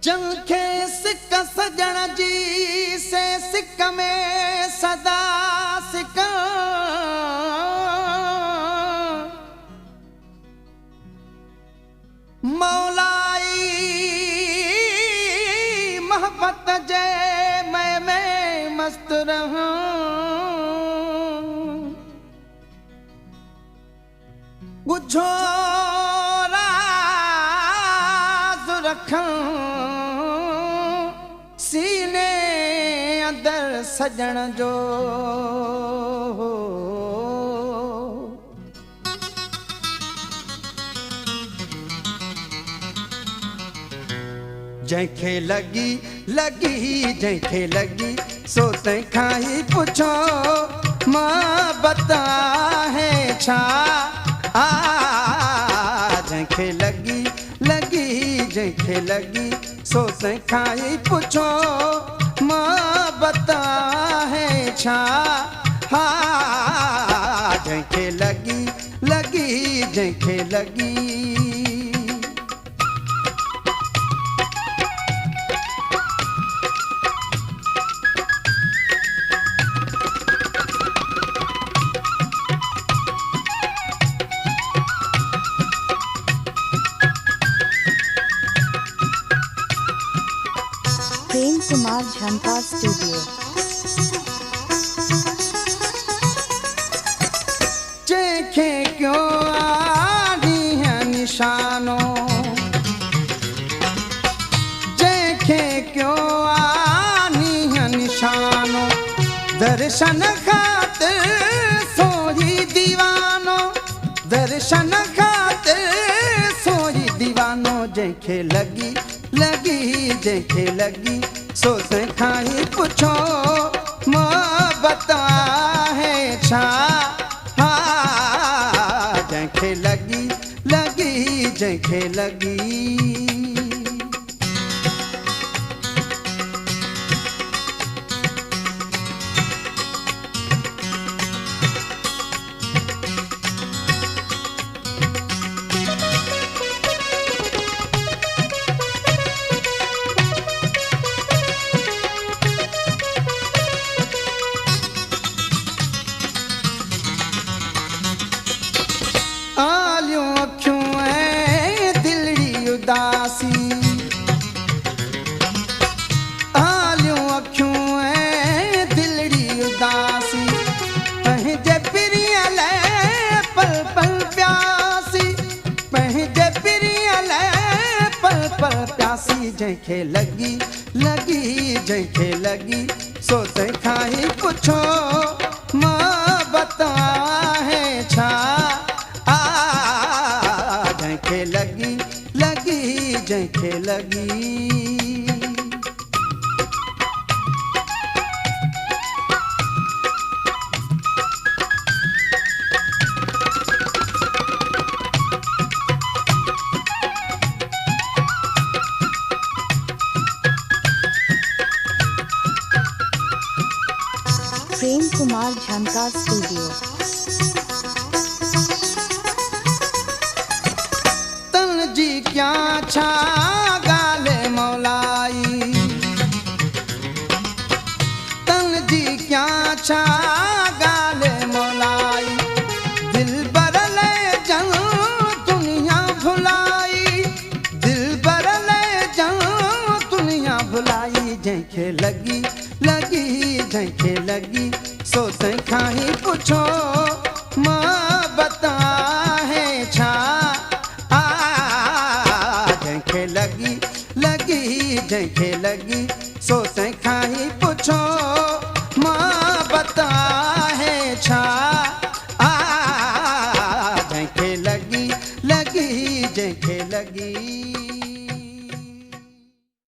जंखे सिक सजण जी से सिक में सदा सिक मौलाई मोहब्बत जे मैं मस्त रहूं गुझो राज रखूं सीने अंदर सजण जो जंखे लगी जंखे लगी सो तंहिंखां ही पुछो मां बता है छा जंखे लगी जंखे लगी सो तंहिंखां ही पुछो मां बता है छा जंखे लगी जंखे लगी प्रेम कुमार झंकार स्टूडियो। जंखे क्यों आनी है निशानो जंखे क्यों आनी है निशानो दर्शन खातिर सोई दीवानो दर्शन खातिर सोई दीवानो जंखे लगी जंखे लगी सो तंहिंखां ही पुछो मां बता है छा जंखे लगी जंखे लगी आलियूं अखियूं ऐं दिलड़ी उदासी आलियूं अखियूं ऐं दिलड़ी उदासी पंहिंजे पिरीअ लाइ पल पल प्यासी पंहिंजे पिरीअ लाइ पल पल प्यासी जंखे लगी जंखे लगी सो तंहिंखां ही पुछो मां बता है छा जंखे लगी जंखे लगी प्रेम कुमार झंकार स्टूडियो। तन जी क्या छा गाले मौलाई तन जी क्या छा गाले मौलाई दिल बरले जन दुनिया भुलाई दिल बरले जन दुनिया भुलाई जंखे लगी जंखे लगी सो तंहिंखां ही पुछो मां बता है छा जंखे लगी जंखे लगी सो तंहिंखां ही पुछो मां बता है छा जंखे लगी जंखे लगी